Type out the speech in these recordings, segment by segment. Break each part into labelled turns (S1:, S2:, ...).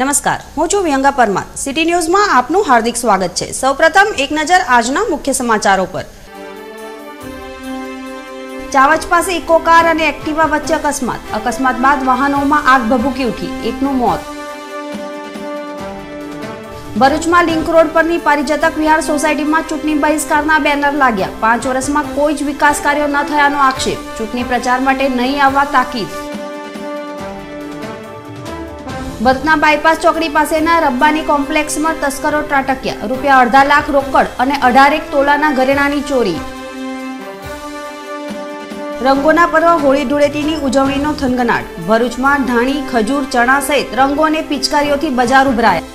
S1: નમસ્કાર, હું છું વિહંગા પરમાર। સિટી ન્યૂઝમાં આપનું હાર્દિક સ્વાગત છે। સૌપ્રથમ એક નજર આજના મુખ્ય સમાચારો પર। ચાવચ પાસે ઇકો કાર અને એક્ટિવા વચ્ચે અકસ્માત બાદ વાહનોમાં આગ ભભૂકી ઉઠી, એકનું મોત। ભરૂચમાં લિંક રોડ પરની પારિજાતક વિહાર સોસાયટીમાં ચૂંટણી બહિષ્કારના બેનર લાગ્યા। 5 વર્ષમાં કોઈ જ વિકાસ કાર્યો ન થયાનો આક્ષેપ, ચૂંટણી પ્રચાર માટે નહીં આવવા તાકીદ। ભરૂચના બાયપાસ ચોકડી પાસેના રબ્બાની કોમ્પ્લેક્સમાં તસ્કરો ત્રાટક્યા, રૂપિયા 2.5 લાખ રોકડ અને 18 તોલાના ઘરેણાની ચોરી। રંગોના પર્વ હોળી ધૂળેટીની ઉજવણીનો થનગનાટ, ભરૂચમાં ધાણી, ખજૂર, ચણા સહિત રંગો અને પિચકારીઓથી બજાર ઉભરાયા।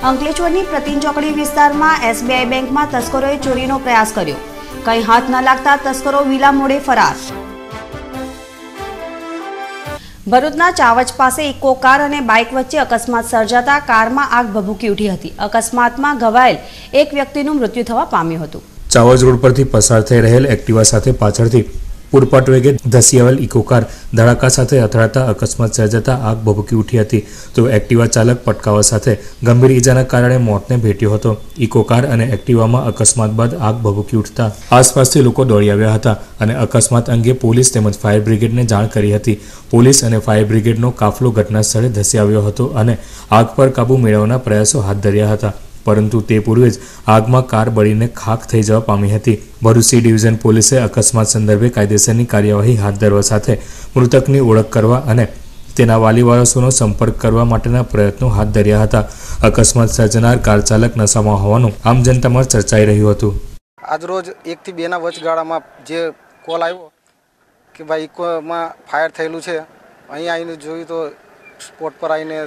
S1: અંકલેશ્વરની પ્રતિન ચોકડી વિસ્તારમાં એસબીઆઈ બેંકમાં તસ્કરોએ ચોરીનો પ્રયાસ કર્યો, કંઈ હાથ ન લાગતા તસ્કરો વિલા મોડે ફરાર। ભરૂચના ચાવચ પાસે ઇકો કાર અને બાઇક વચ્ચે અકસ્માત સર્જાતા કારમાં આગ ભભૂકી ઉઠી હતી। અકસ્માતમાં ઘવાયેલ એક વ્યક્તિનું મૃત્યુ થવા પામ્યું હતું।
S2: ચાવચ રોડ પરથી પસાર થઈ રહેલ એક્ટિવા સાથે પાછળથી પૂરપાટ વેગે ધસી આવેલ ઇકો કાર ધડાકા સાથે અથડાતા અકસ્માત સર્જાતા આગ ભભૂકી ઉઠી હતી, તો એક્ટિવા ચાલક પટકાવા સાથે ગંભીર ઈજાના કારણે મોતને ભેટ્યો હતો। ઇકો કાર અને એક્ટિવામાં અકસ્માત બાદ આગ ભભૂકી ઉઠતા આસપાસથી લોકો દોડી આવ્યા હતા અને અકસ્માત અંગે પોલીસ તેમજ ફાયર બ્રિગેડને જાણ કરી હતી। પોલીસ અને ફાયર બ્રિગેડનો કાફલો ઘટના સ્થળે ધસી આવ્યો હતો અને આગ પર કાબુ મેળવવાના પ્રયાસો હાથ ધર્યા હતા, પરંતુ તે પૂર્વે જ આગમાં કાર બળીને ખાખ થઈ જવા પામી હતી। ભરૂચ સી ડિવિઝન પોલીસે અકસ્માત સંદર્ભે કાયદેસરની કાર્યવાહી હાથ ધરવા સાથે મૃતકની ઓળખ કરવા અને તેના વાલી વારસોનો સંપર્ક કરવા માટેના પ્રયત્નો હાથ ધર્યા હતા। અકસ્માત સર્જનાર કાર ચાલક નશામાં હોવાનું આમ જનતામાં ચર્ચાઈ રહ્યું હતું।
S3: આજરોજ 1 થી 2 ના વચગાળામાં જે કોલ આવ્યો કે ભાઈ ઇકોમાં ફાયર થયેલું છે, અહીંયા આવીને જોયું તો સ્પોટ પર આવીને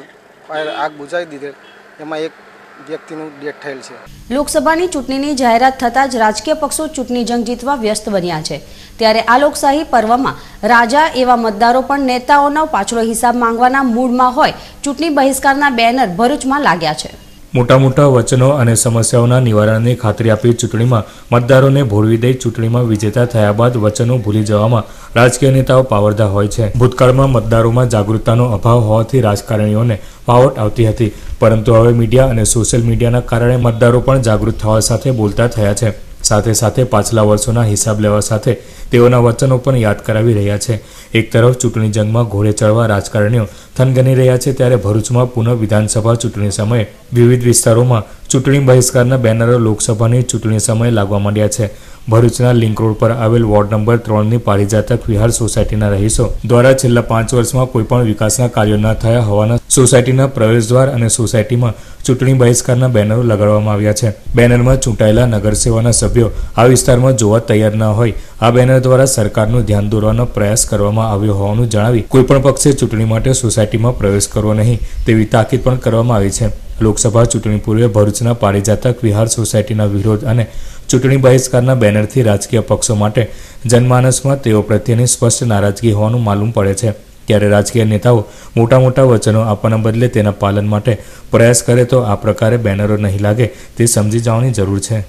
S3: ફાયર આગ બુઝાવી દીધેલ, એમાં એક વ્યક્તિનું ડેથ થયેલ છે।
S1: લોકસભાની ચૂંટણીની જાહેરાત થતાં જ રાજકીય પક્ષો ચૂંટણી જંગ જીતવા વ્યસ્ત બન્યા છે, ત્યારે આ લોકશાહી પર્વમાં રાજા એવા મતદારો પણ નેતાઓનો પાછળો હિસાબ માંગવાના મૂડમાં હોય ચૂંટણી બહિષ્કારના બેનર ભરૂચમાં લાગ્યા છે।
S2: મોટા મોટા વચનો અને સમસ્યાઓના નિવારણની ખાતરી આપી ચૂંટણીમાં મતદારોને ભોળવી દઈ ચૂંટણીમાં વિજેતા થયા બાદ વચનો ભૂલી જવામાં રાજકીય નેતાઓ પાવરદા હોય છે। ભૂતકાળમાં મતદારોમાં જાગૃતતાનો અભાવ હોવાથી રાજકારણીઓને ફાવટ આવતી હતી, પરંતુ હવે મીડિયા અને સોશિયલ મીડિયાના કારણે મતદારો પણ જાગૃત થવા સાથે બોલતા થયા છે। સાથે સાથે પાછલા વર્ષોના હિસાબ લેવા સાથે તેઓના વચનો પણ યાદ કરાવી રહ્યા છે। એક તરફ ચૂંટણી જંગમાં ઘોડે ચડવા રાજકારણીઓ થનગની રહ્યા છે, ત્યારે ભરૂચમાં પુનઃ વિધાનસભા ચૂંટણી સમયે વિવિધ વિસ્તારોમાં ચૂંટણી બહિષ્કારના બેનરો લોકસભાની ચૂંટણી સમયે લાગવા માંડ્યા છે। ભરૂચના લિંક રોડ પર આવેલ વોર્ડ નંબર 3ની પારિજાતક વિહાર સોસાયટીના રહીશો દ્વારા છેલ્લા 5 વર્ષમાં કોઈપણ વિકાસના કાર્યો ન થયા હોવાના સોસાયટીના પ્રવેશદ્વાર અને સોસાયટીમાં ચૂંટણી બહિષ્કારના બેનરો લગાડવામાં આવ્યા છે। બેનરમાં ચૂંટાયેલા નગરસેવાના સભ્યો આ વિસ્તારમાં જોવા તૈયાર ન હોય આ બેનર દ્વારા સરકારનું ધ્યાન દોરવાનો પ્રયાસ કરવામાં આવ્યો હોવાનું જણાવી કોઈપણ પક્ષે ચૂંટણી માટે સોસાયટીમાં પ્રવેશ કરવો નહીં તેવી તાકીદ પણ કરવામાં આવી છે। લોકસભા ચૂંટણી પૂર્વે ભરૂચના પારિજાતક વિહાર સોસાયટીના વિરોધ અને ચૂંટણી બહિષ્કારના બેનરથી રાજકીય પક્ષો માટે જનમાનસમાં તેઓ પ્રત્યેની સ્પષ્ટ નારાજગી હોવાનું માલુમ પડે છે, ત્યારે રાજકીય નેતાઓ મોટા વચનો આપવાના બદલે તેના પાલન માટે પ્રયાસ કરે તો આ પ્રકારે બેનરો નહીં લાગે તે સમજી જવાની જરૂર છે।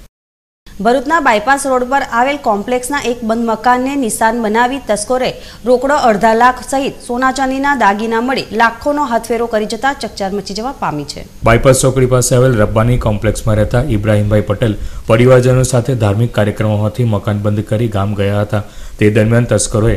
S1: ભરૂચના બાયપાસ રોડ પર આવેલ કોમ્પ્લેક્સના એક બંધ મકાનને નિશાન બનાવી તસ્કરોએ રોકડો 2.5 લાખ સહિત સોના ચાંદીના દાગીના મળી લાખોનો હાથફેરો કરી જતા ચકચાર મચી જવા પામી છે।
S2: બાયપાસ ચોકડી પાસે આવેલ રબ્બાની કોમ્પ્લેક્સમાં રહેતા ઇબ્રાહીમભાઈ પટેલ પરિવારજનો સાથે ધાર્મિક કાર્યક્રમોથી મકાન બંધ કરી ગામ ગયા હતા। તે દરમિયાન તસ્કરોએ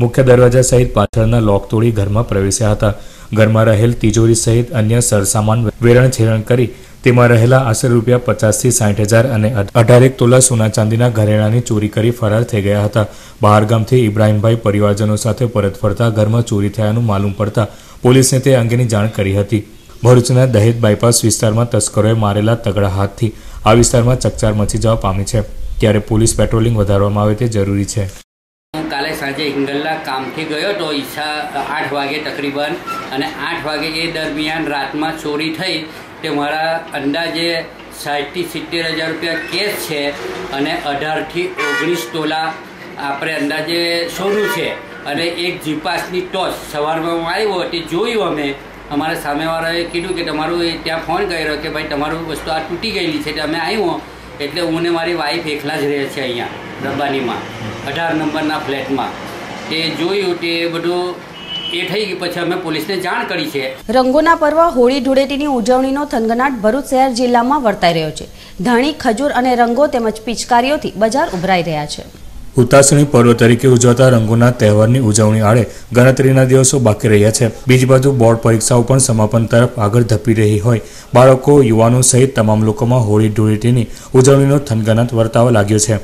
S2: મુખ્ય દરવાજા સહિત પાછળના લોક તોડી ઘરમાં પ્રવેશ્યા હતા। ઘરમાં રહેલ તિજોરી સહિત અન્ય સરસામાન વેરણ છેરણ કરી તેમાં રહેલા આશરે રૂપિયા 50,000 થી 60,000 અને 18 તોલા સોના ચાંદીના ઘરેણાની ચોરી કરી ફરાર થઈ ગયા હતા। બહારગામથી ઇબ્રાહીમભાઈ પરિવારજનો સાથે પરત ફરતા ઘરમાં ચોરી થયાનું માલુમ પડતા પોલીસને તે અંગેની જાણ કરી હતી। ભરૂચના દહેજ બાયપાસ વિસ્તારમાં તસ્કરોએ મારેલા તગડા હાથથી આ વિસ્તારમાં ચકચાર મચી જવા પામી છે, ત્યારે પોલીસ પેટ્રોલિંગ વધારવામાં આવે તે જરૂરી છે।
S4: કાલે સાંજે હિંગલના કામથી ગયો તો 8 વાગે તકરીબન, અને 8 વાગે એ દરમિયાન રાતમાં ચોરી થઈ તે મારા અંદાજે 60,000 થી 70,000 રૂપિયા કેશ છે અને 18 થી 19 તોલા આપણે અંદાજે સોનું છે, અને એક જીપાસની ટોચ સવારમાં હું આવ્યો તે જોયું, અમે અમારા સામેવાળાએ કીધું કે તમારું ત્યાં ફોન કર્યો કે ભાઈ તમારું વસ્તુ આ તૂટી ગયેલી છે, અમે આવ્યો એટલે હું ને મારી વાઈફ એકલા જ રહે છે અહીંયા રબ્બાનીમાં 18 નંબરના ફ્લેટમાં। તે જોયું તે બધું એ થઈ ગઈ પછી અમે પોલીસને જાણ કરી છે.
S1: રંગોના પર્વ હોળી ધૂળેટીની ઉજવણીનો થનગનાટ ભરૂચ શહેર જિલ્લામાં વર્તાઈ રહ્યો છે. ધાણી, ખજૂર અને રંગો તેમજ પિચકારીઓથી બજાર ઉભરાઈ રહ્યા છે.
S2: ઉતાસણી પર્વ તરીકે ઉજવાતા રંગોના તહેવારની ઉજવણી આડે ગણતરીના દિવસો બાકી રહ્યા છે. બીજી બાજુ બોર્ડ પરીક્ષાઓ પણ સમાપન તરફ આગળ ધપી રહી હોય બાળકો, યુવાનો સહિત તમામ લોકોમાં હોળી ધૂળેટીની ઉજવણીનો થનગનાટ વર્તાવા લાગ્યો છે.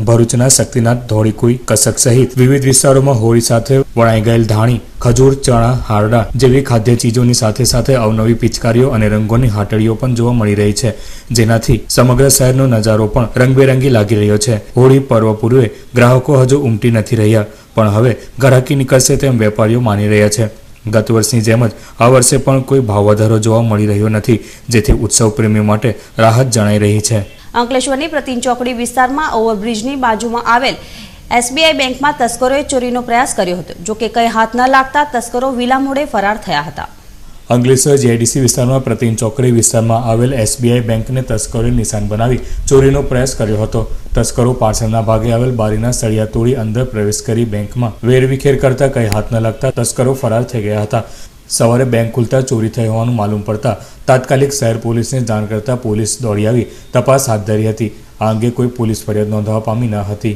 S2: ભરૂચના શક્તિનાથ, ધોળીકુઈ, કસક સહિત વિવિધ વિસ્તારોમાં હોળી સાથે વણાઈ ગયેલ ધાણી, ખજૂર, ચણા, હારડા જેવી ખાદ્ય ચીજોની સાથે સાથે અવનવી પિચકારીઓ અને રંગોની હાટડીઓ પણ જોવા મળી રહી છે, જેનાથી સમગ્ર શહેરનો નજારો પણ રંગબેરંગી લાગી રહ્યો છે. હોળી પર્વ પૂર્વે ગ્રાહકો હજુ ઉમટી નથી રહ્યા, પણ હવે ગ્રાહકી નીકળશે તેમ વેપારીઓ માની રહ્યા છે. ગત વર્ષની જેમ જ આ વર્ષે પણ કોઈ ભાવ વધારો જોવા મળી રહ્યો નથી, જેથી ઉત્સવ પ્રેમીઓ માટે રાહત જણાઈ રહી છે.
S1: અંકલેશ્વરની પ્રતિન ચોકડી વિસ્તારમાં ઓવરબ્રિજની બાજુમાં આવેલ SBI બેંકમાં તસ્કરોએ ચોરીનો પ્રયાસ કર્યો હતો. જો કે કંઈ હાથ ન લાગતા તસ્કરો વિલામોડે ફરાર થયા હતા.
S2: અંકલેશ્વર JDC વિસ્તારમાં પ્રતિન ચોકડી વિસ્તારમાં આવેલ SBI બેંકને તસ્કરોએ નિશાન બનાવી ચોરીનો પ્રયાસ કર્યો હતો. તસ્કરો પાછળના ભાગે આવેલ બારીના સળિયા તોડી અંદર પ્રવેશ કરી બેંકમાં વેરવિખેર કરતા કંઈ હાથ ન લાગતા તસ્કરો ફરાર થઈ ગયા હતા. સવારે બેંક ખુલતા ચોરી થઈ હોવાનું માલુમ પડતા તાત્કાલિક શહેર પોલીસને જાણ કરતા પોલીસ દોડી આવી તપાસ હાથ ધરી હતી. આ અંગે કોઈ પોલીસ ફરિયાદ નોંધવા પામી ન હતી.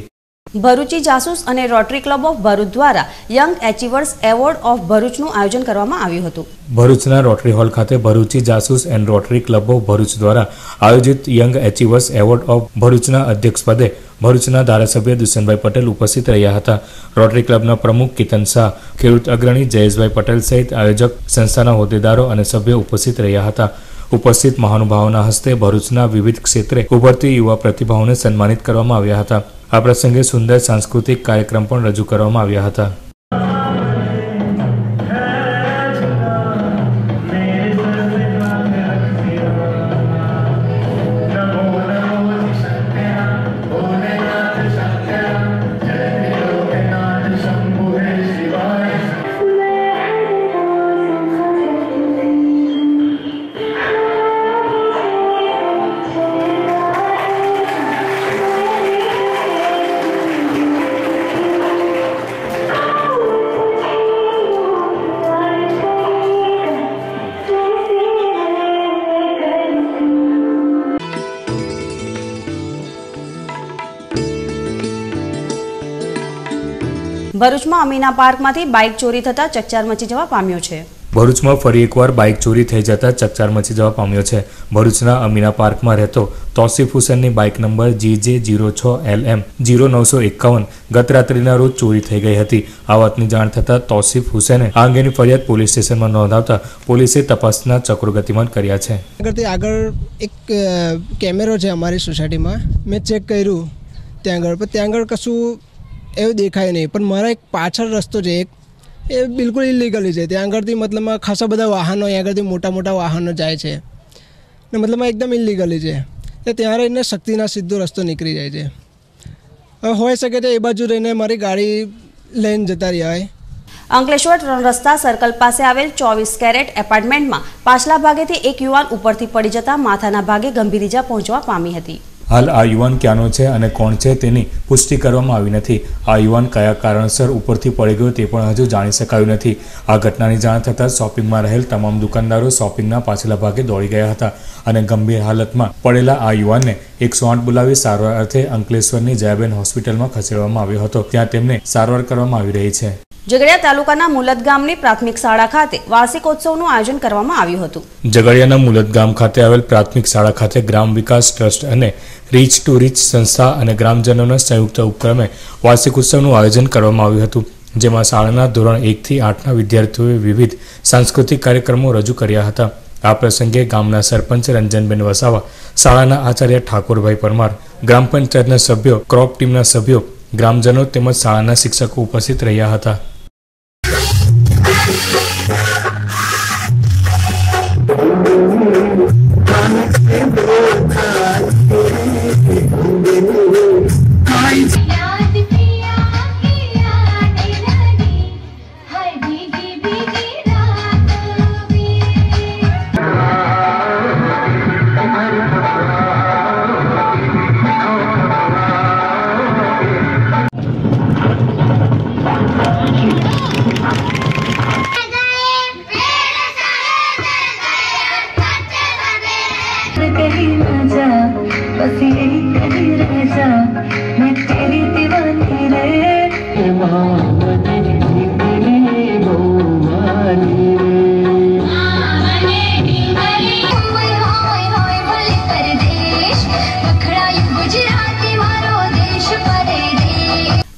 S1: ભરૂચી જાસૂસ અને રોટરી ક્લબ ઓફ ભરૂચ દ્વારા યંગ એચીવર્સ એવોર્ડ ઓફ ભરૂચનું આયોજન કરવામાં આવ્યું હતું.
S2: ભરૂચના રોટરી હોલ ખાતે Bharuchi Jasoos and rotary club of Bharuch દ્વારા આયોજિત યંગ એચીવર્સ એવોર્ડ ઓફ ભરૂચના અધ્યક્ષપદે ભરૂચના ધારાસભ્ય દુષ્યંતભાઈ પટેલ ઉપસ્થિત રહ્યા હતા. રોટરી ક્લબના પ્રમુખ કિતન શાહ, ખેડૂત અગ્રણી જયેશભાઈ પટેલ સહિત આયોજક સંસ્થાના હોદ્દેદારો અને સભ્યો ઉપસ્થિત રહ્યા હતા. ઉપસ્થિત મહાનુભાવોના હસ્તે ભરૂચના વિવિધ ક્ષેત્રે ઉભરતી યુવા પ્રતિભાઓને સન્માનિત કરવામાં આવ્યા હતા. આ પ્રસંગે સુંદર સાંસ્કૃતિક કાર્યક્રમ પણ રજૂ કરવામાં આવ્યા હતા.
S1: ભરૂચમાં અમીના પાર્કમાંથી બાઇક ચોરી થતા ચકચાર મચી જવા પામ્યો છે.
S2: ભરૂચમાં ફરી એકવાર બાઇક ચોરી થઈ જતા ચકચાર મચી જવા પામ્યો છે. ભરૂચના અમીના પાર્કમાં રહેતો તોસીફ હુસેનની બાઇક નંબર GJ06LM 0951 ગત રાત્રિના રોજ ચોરી થઈ ગઈ હતી. આ વાતની જાણ થતાં તોસીફ હુસેને આ અંગેની ફરિયાદ પોલીસ સ્ટેશનમાં નોંધાવતા પોલીસે તપાસના ચક્રો ગતિમાન કર્યા છે.
S5: આગળ એક કેમેરો છે અમારી સોસાયટીમાં, મેં ચેક કર્યું ત્યાં આગળ કશું એવું દેખાય નહીં, પણ મારા એક પાછળ રસ્તો છે એક એ બિલકુલ ઇલીગલી છે. ત્યાં આગળથી મતલબમાં ખાસા બધા વાહનો અહીં આગળથી મોટા વાહનો જાય છે ને મતલબમાં એકદમ ઇલીગલી છે. તો ત્યાં રહીને શક્તિના સીધો રસ્તો નીકળી જાય છે. હવે હોઈ શકે છે એ બાજુ રહીને મારી ગાડી લઈને જતા રહ્યા હોય.
S1: અંકલેશ્વર 3 રસ્તા સર્કલ પાસે આવેલ 24 કેરેટ એપાર્ટમેન્ટમાં પાછલા ભાગેથી એક યુવાન ઉપરથી પડી જતા માથાના ભાગે ગંભીર ઈજા પહોંચવા પામી હતી.
S2: હાલ આ યુવાન ક્યાંનો છે અને કોણ છે તેની પુષ્ટિ કરવામાં આવી નથી. આ યુવાન કયા કારણસર ઉપરથી પડી ગયો તે પણ હજુ જાણી શકાયું નથી. આ ઘટનાની જાણ થતાં શોપિંગમાં રહેલ તમામ દુકાનદારો શોપિંગના પાછલા ભાગે દોડી ગયા હતા અને ગંભીર હાલતમાં પડેલા આ યુવાનને 108 બોલાવી સારવાર અર્થે અંકલેશ્વરની જયાબેન હોસ્પિટલમાં ખસેડવામાં આવ્યો હતો. ત્યાં તેમને સારવાર કરવામાં આવી રહી છે.
S1: ઝઘડિયા તાલુકાના મુલદ ગામની પ્રાથમિક શાળા ખાતે વાર્ષિકોત્સવનું આયોજન કરવામાં આવ્યું હતું.
S2: ઝઘડિયાના મુલદ ગામ ખાતે આવેલ પ્રાથમિક શાળા ખાતે ગ્રામ વિકાસ ટ્રસ્ટ અને રીચ ટુ રીચ સંસ્થા અને ગ્રામજનોના સંયુક્ત ઉપક્રમે વાર્ષિક ઉત્સવનું આયોજન કરવામાં આવ્યું હતું, જેમાં શાળાના ધોરણ 1 થી 8ના વિદ્યાર્થીઓએ વિવિધ સાંસ્કૃતિક કાર્યક્રમો રજૂ કર્યા હતા. આ પ્રસંગે ગામના સરપંચ રંજનબેન વસાવા, શાળાના આચાર્ય ઠાકોરભાઈ પરમાર, ગ્રામ પંચાયતના સભ્યો, ક્રોપ ટીમના સભ્યો, ગ્રામજનો તેમજ શાળાના શિક્ષકો ઉપસ્થિત રહ્યા હતા.
S6: कहीं न जा, बस यही कहीं रह जा, मैं तेरी दीवानी रे।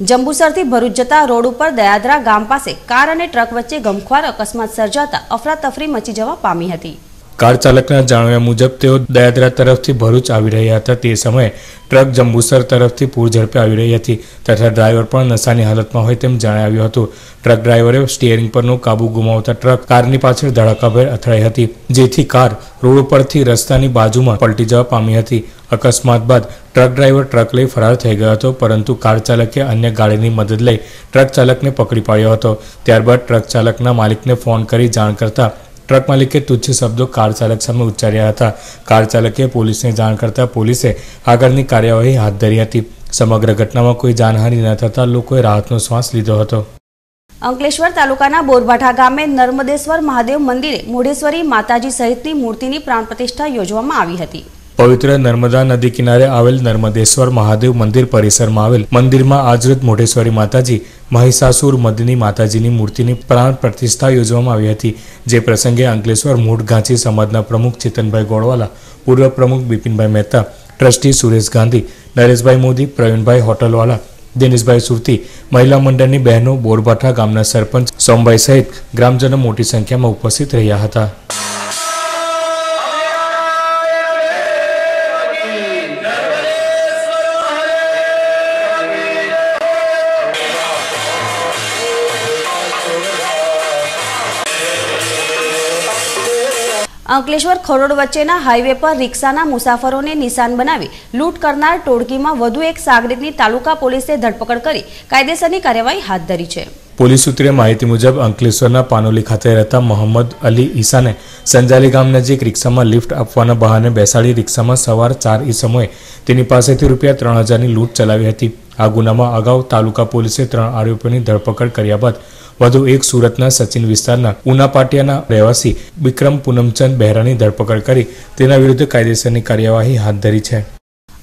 S1: જંબુસરથી ભરૂચ જતા રોડ ઉપર દયાદરા ગામ પાસે કાર અને ટ્રક વચ્ચે ગમખ્વાર અકસ્માત સર્જાતા અફરાતફરી મચી જવા પામી હતી।
S2: કાર ચાલકના જણાવ્યા મુજબ તેઓ દયાદરા તરફથી ભરૂચ આવી રહ્યા હતા। તે સમયે ટ્રક જંબુસર તરફથી પૂર ઝડપે આવી રહી હતી તથા ડ્રાઈવર પણ નશાની હાલતમાં હોય તેમ જણાવ્યું હતું। ટ્રક ડ્રાઈવરે સ્ટીયરિંગ પરનો કાબુ ગુમાવતા ટ્રક કારની પાછળ ધડાકાભેર અથડાઈ હતી, જેથી કાર રોડ ઉપરથી રસ્તાની બાજુમાં પલટી જવા પામી હતી। અકસ્માત બાદ ટ્રક ડ્રાઈવર ટ્રક લઈ ફરાર થઈ ગયો હતો, પરંતુ કાર ચાલકે અન્ય ગાડીની મદદ લઈ ટ્રક ચાલકને પકડી પાડ્યો હતો। ત્યારબાદ ટ્રક ચાલકના માલિકને ફોન કરી જાણ કરતા ટ્રક માલિકે તુચ્છ શબ્દો કાર ચાલક સામે ઉચ્ચાર્યા હતા। કાર ચાલકે પોલીસને જાણ કરતા પોલીસે આગળની કાર્યવાહી હાથ ધરી હતી। સમગ્ર ઘટનામાં કોઈ જાનહાનિ ન થતા લોકોએ રાહતનો શ્વાસ લીધો હતો।
S1: અંકલેશ્વર તાલુકાના બોરભાઠા ગામે નર્મદેશ્વર મહાદેવ મંદિરે મોઢેશ્વરી માતાજી સહિતની મૂર્તિની પ્રાણ પ્રતિષ્ઠા યોજવામાં આવી હતી।
S2: પવિત્ર નર્મદા નદી કિનારે આવેલ નર્મદેશ્વર મહાદેવ મંદિર પરિસરમાં આવેલ મંદિરમાં આજરોજ મોઢેશ્વરી માતાજી મહિષાસુર મદની માતાજીની મૂર્તિની પ્રાણ પ્રતિષ્ઠા યોજવામાં આવી હતી। જે પ્રસંગે અંકલેશ્વર મૂળ ગાંચી સમાજના પ્રમુખ ચેતનભાઈ ગોળવાલા, પૂર્વ પ્રમુખ બિપિનભાઈ મહેતા, ટ્રસ્ટી સુરેશ ગાંધી, નરેશભાઈ મોદી, પ્રવીણભાઈ હોટલવાલા, દિનેશભાઈ સુરતી, મહિલા મંડળની બહેનો, બોરભાઠા ગામના સરપંચ સોમભાઈ સહિત ગ્રામજનો મોટી સંખ્યામાં ઉપસ્થિત રહ્યા હતા।
S1: અંકલેશ્વર ખરોડ વચ્ચેના હાઈવે પર રિક્ષાના મુસાફરોને નિશાન બનાવી લૂંટ કરનાર ટોળકીમાં વધુ એક સાગરીતની તાલુકા પોલીસે ધરપકડ કરી કાયદેસરની કાર્યવાહી હાથ ધરી છે।
S2: પોલીસ સૂત્રે માહિતી મુજબ અંકલેશ્વરના પાનોલી ખાતે રહેતા મોહમ્મદ અલી ઈસાને સંજાલી ગામ નજીક રિક્ષામાં લિફ્ટ આપવાના બહાને બેસાડી રિક્ષામાં સવાર 4 ઈસમોએ તેની પાસેથી ₹3000ની લૂંટ ચલાવી હતી। આ ગુનામાં અગાઉ તાલુકા પોલીસે 3 આરોપીઓની ધરપકડ કર્યા બાદ વધુ એક સુરતના સચિન વિસ્તારના ઉનાપાટિયાના રહેવાસી વિક્રમ પૂનમચંદ બહેરાની ધરપકડ કરી તેના વિરુદ્ધ કાયદેસરની કાર્યવાહી હાથ ધરી છે।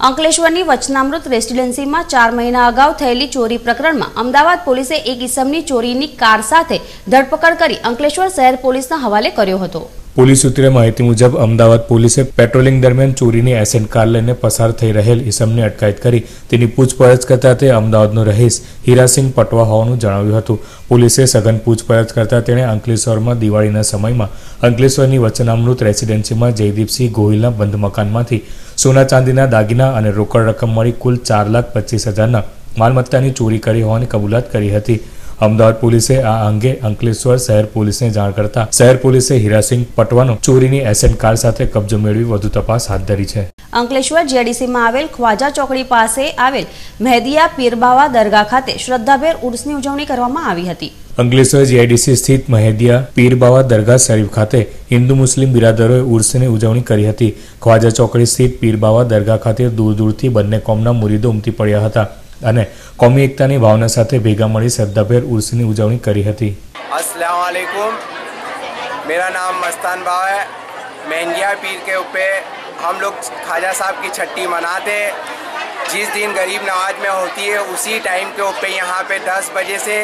S1: અંકલેશ્વરની વચનામૃત રેસિડેન્સીમાં 4 મહિના અગાઉ થયેલી ચોરી પ્રકરણમાં અમદાવાદ પોલીસે એક ઈસમની ચોરીની કાર સાથે ધરપકડ કરી અંકલેશ્વર શહેર પોલીસના હવાલે કર્યો હતો।
S2: પોલીસ સૂત્રે માહિતી મુજબ અમદાવાદ પોલીસે પેટ્રોલિંગ દરમિયાન ચોરીની એસેન્ટ કાર લઈને પસાર થઈ રહેલ ઈસમની અટકાયત કરી તેની પૂછપરછ કરતા તે અમદાવાદનો રહીશ હીરાસિંહ પટવા હોવાનું જણાવ્યું હતું। પોલીસે સઘન પૂછપરછ કરતા તેણે અંકલેશ્વરમાં દિવાળીના સમયમાં અંકલેશ્વરની વચનામૃત રેસિડેન્સીમાં જયદીપસિંહ ગોહિલના બંધ મકાનમાંથી સોના ચાંદીના દાગીના અને રોકડ રકમ મળી કુલ 4,25,000ના માલમત્તાની ચોરી કરી હોવાની કબૂલાત કરી હતી। અમદાવાદ પોલીસે આ અંગે અંકલેશ્વર શહેર પોલીસને જાણ કરતા શહેર પોલીસે હીરાસિંહ પટવાનો ચોરીની એસેન્ટ કાર સાથે કબજો મેળવી વધુ તપાસ હાથ ધરી છે।
S1: અંકલેશ્વર જીઆઈડીસીમાં આવેલ ખ્વાજા ચોકડી પાસે આવેલ મહેદિયા પીરબાવા દરગાહ ખાતે શ્રદ્ધાભેર ઉર્સની ઉજવણી કરવામાં આવી હતી।
S2: અંકલેશ્વર જીઆઈડીસી સ્થિત મહેદિયા પીરબાવા દરગાહ શરીફ ખાતે હિન્દુ મુસ્લિમ બિરાદરોએ ઉર્સની ઉજવણી કરી હતી। ખ્વાજા ચોકડી સ્થિત પીરબાવા દરગાહ ખાતે દૂર દૂરથી બંને કોમના મુરીદો ઉમટી પડ્યા હતા અને કોમી એકતાની ભાવના સાથે ભેગા મળી શ્રદ્ધાભેર ઉર્સની ઉજવણી કરી હતી।
S7: अस्सलाम वालेकुम, मेरा नाम मस्तान बाव है। महंगिया पीर के ऊपर हम लोग ख्वाजा साहब की छट्टी मनाते हैं। जिस दिन गरीब नवाज में होती है उसी टाइम के ऊपर यहाँ पे 10 बजे से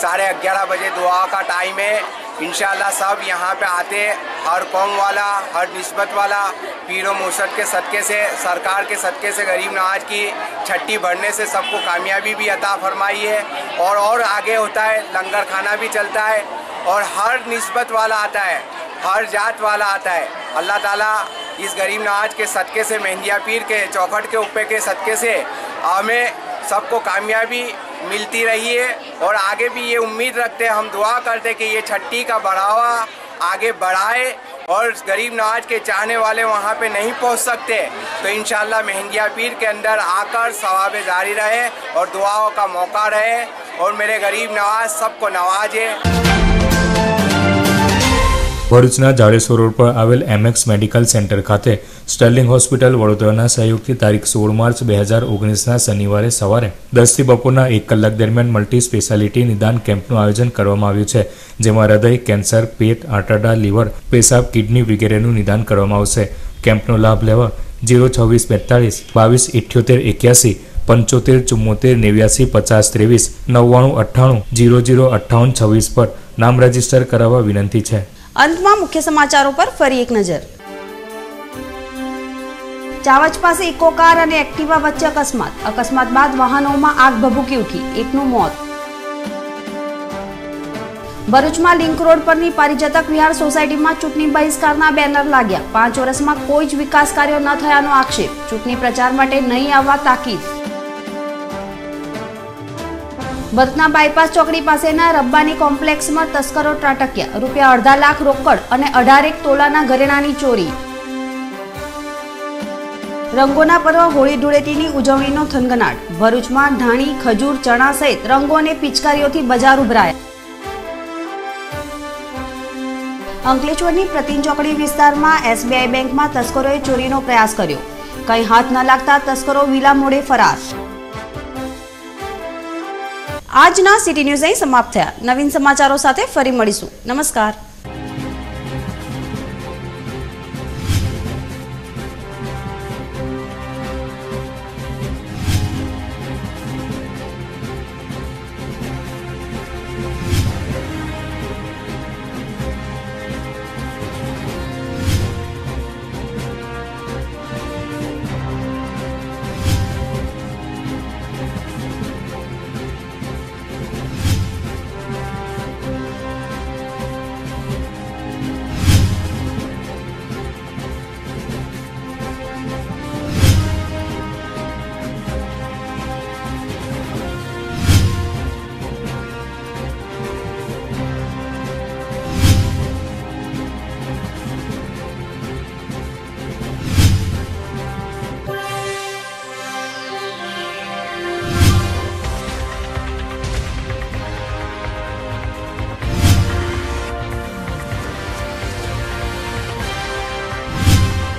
S7: 11:30 बजे दुआ का टाइम है। इंशाल्लाह सब यहाँ पे आते हैं। हर कौम वाला, हर निस्बत वाला पीरों मुर्शद के सदक़े से, सरकार के सदक़े से गरीब नवाज की छट्टी भरने से सबको कामयाबी भी अता फरमाई है। और आगे होता है, लंगर खाना भी चलता है और हर निस्बत वाला आता है, हर जात वाला आता है। अल्लाह ताला इस गरीब नवाज के सदक़े से, मेहंदिया पीर के चौखट के ऊपर के सदक़े से हमें सबको कामयाबी मिलती रही है और आगे भी ये उम्मीद रखते हैं, हम दुआ करते कि ये छट्टी का बढ़ावा आगे बढ़ाए और गरीब नवाज के चाहने वाले वहाँ पे नहीं पहुँच सकते तो इंशाल्लाह महंगिया पीर के अंदर आकर सवाब जारी रहे और दुआओं का मौका रहे और मेरे गरीब नवाज सबको नवाजे।
S2: ભરૂચના જાડેશ્વર રોડ પર આવેલ એમએક્સ મેડિકલ સેન્ટર ખાતે સ્ટર્લિંગ હોસ્પિટલ વડોદરાના સહયોગથી તારીખ 16 માર્ચ 2019ના શનિવારે સવારે 10 થી બપોરના 1 કલાક દરમિયાન મલ્ટી સ્પેશિયાલિટી નિદાન કેમ્પનું આયોજન કરવામાં આવ્યું છે, જેમાં હૃદય, કેન્સર, પેટ, આંતરડા, લીવર, પેશાબ, કિડની વગેરેનું નિદાન કરવામાં આવશે। કેમ્પનો લાભ લેવા 02642 227881 75 74 89 50 23 99 98 00 58 26 પર નામ રજીસ્ટર કરાવવા વિનંતી છે।
S1: અંતમાં મુખ્ય સમાચારો પર ફરી એક નજર। ચાવચ પાસે ઇકો કાર અને એક્ટિવા વચ્ચે અકસ્માત બાદ વાહનોમાં આગ ભભૂકી ઉઠી, એકનું મોત। ભરૂચમાં લિંક રોડ પરની પારિજાતક વિહાર સોસાયટીમાં ચૂંટણી બહિષ્કારના બેનર લાગ્યા, 5 વર્ષમાં કોઈ જ વિકાસ કાર્યો ન થયાનો આક્ષેપ, ચૂંટણી પ્રચાર માટે નહીં આવવા તાકીદ। ભરૂચના બાયપાસ ચોકડી પાસેના રબ્બાની કોમ્પ્લેક્સમાં તસ્કરો ત્રાટક્યા, રૂપિયા 2.5 લાખ રોકડ અને 18 તોલાના ઘરેણાની ચોરી। રંગોના પર્વ હોળી ધૂળેટીની ઉજવણીનો થનગનાટ, ભરૂચમાં ધાણી, ખજૂર, ચણા સહિત રંગો અને પિચકારીઓથી બજાર ઉભરાયા। અંકલેશ્વરની પ્રતિન ચોકડી વિસ્તારમાં એસબીઆઈ બેંકમાં તસ્કરોએ ચોરીનો પ્રયાસ કર્યો, કંઈ હાથ ન લાગતા તસ્કરો વિલા મોડે ફરાર। આજના સિટી ન્યૂઝ અહીં સમાપ્ત થયા। નવીન સમાચારો સાથે ફરી મળીશું। નમસ્કાર।